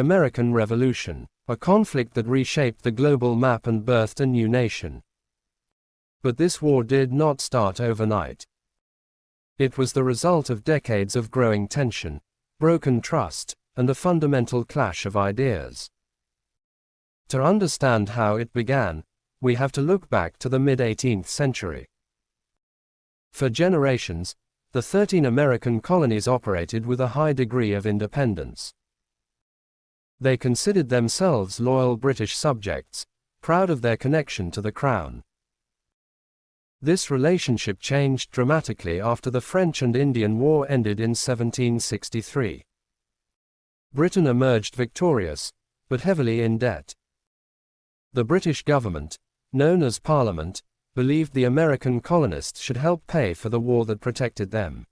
American Revolution, a conflict that reshaped the global map and birthed a new nation. But this war did not start overnight. It was the result of decades of growing tension, broken trust, and a fundamental clash of ideas. To understand how it began, we have to look back to the mid-18th century. For generations, the 13 American colonies operated with a high degree of independence. They considered themselves loyal British subjects, proud of their connection to the Crown. This relationship changed dramatically after the French and Indian War ended in 1763. Britain emerged victorious, but heavily in debt. The British government, known as Parliament, believed the American colonists should help pay for the war that protected them.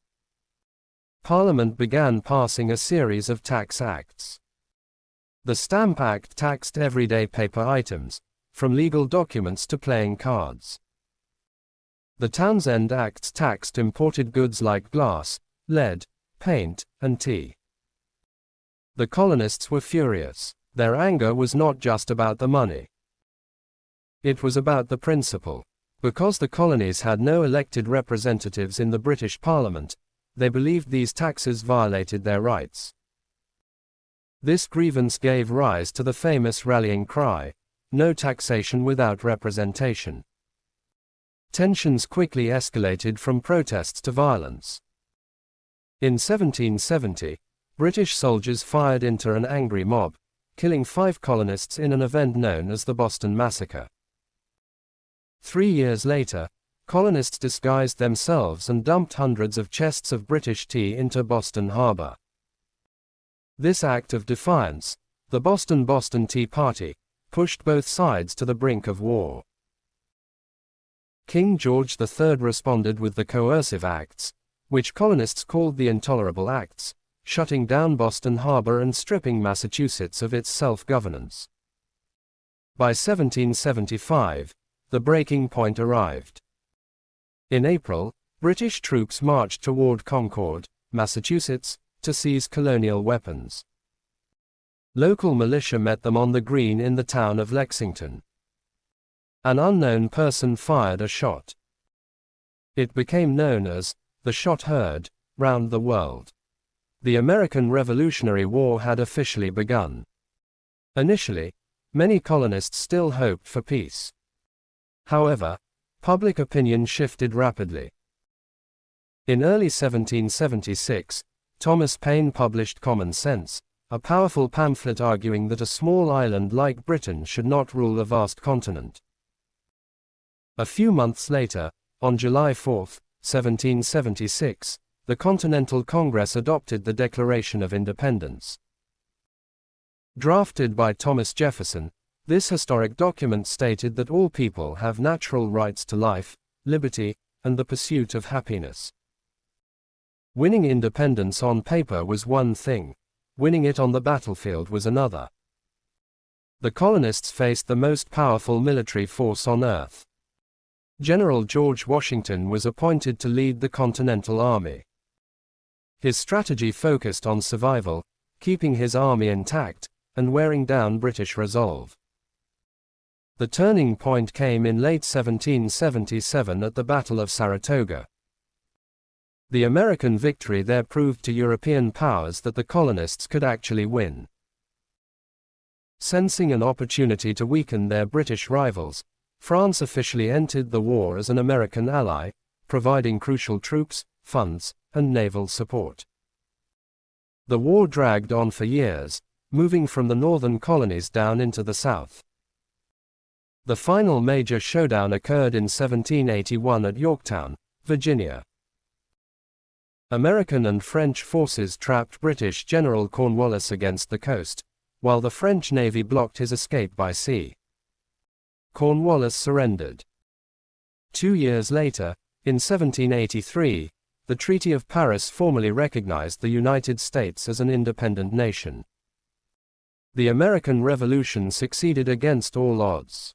Parliament began passing a series of tax acts. The Stamp Act taxed everyday paper items, from legal documents to playing cards. The Townshend Acts taxed imported goods like glass, lead, paint, and tea. The colonists were furious. Their anger was not just about the money. It was about the principle. Because the colonies had no elected representatives in the British Parliament, they believed these taxes violated their rights. This grievance gave rise to the famous rallying cry, "No taxation without representation." Tensions quickly escalated from protests to violence. In 1770, British soldiers fired into an angry mob, killing 5 colonists in an event known as the Boston Massacre. 3 years later, colonists disguised themselves and dumped hundreds of chests of British tea into Boston Harbor. This act of defiance, the Boston Tea Party, pushed both sides to the brink of war. King George III responded with the Coercive Acts, which colonists called the Intolerable Acts, shutting down Boston Harbor and stripping Massachusetts of its self-governance. By 1775, the breaking point arrived. In April, British troops marched toward Concord, Massachusetts, to seize colonial weapons. Local militia met them on the green in the town of Lexington. An unknown person fired a shot. It became known as the shot heard round the world. The American Revolutionary War had officially begun. Initially, many colonists still hoped for peace. However, public opinion shifted rapidly. In early 1776, Thomas Paine published Common Sense, a powerful pamphlet arguing that a small island like Britain should not rule a vast continent. A few months later, on July 4, 1776, the Continental Congress adopted the Declaration of Independence. Drafted by Thomas Jefferson, this historic document stated that all people have natural rights to life, liberty, and the pursuit of happiness. Winning independence on paper was one thing, winning it on the battlefield was another. The colonists faced the most powerful military force on earth. General George Washington was appointed to lead the Continental Army. His strategy focused on survival, keeping his army intact, and wearing down British resolve. The turning point came in late 1777 at the Battle of Saratoga. The American victory there proved to European powers that the colonists could actually win. Sensing an opportunity to weaken their British rivals, France officially entered the war as an American ally, providing crucial troops, funds, and naval support. The war dragged on for years, moving from the northern colonies down into the south. The final major showdown occurred in 1781 at Yorktown, Virginia. American and French forces trapped British General Cornwallis against the coast, while the French Navy blocked his escape by sea. Cornwallis surrendered. 2 years later, in 1783, the Treaty of Paris formally recognized the United States as an independent nation. The American Revolution succeeded against all odds.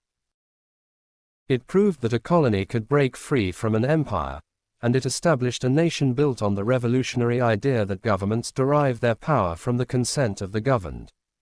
It proved that a colony could break free from an empire, and it established a nation built on the revolutionary idea that governments derive their power from the consent of the governed.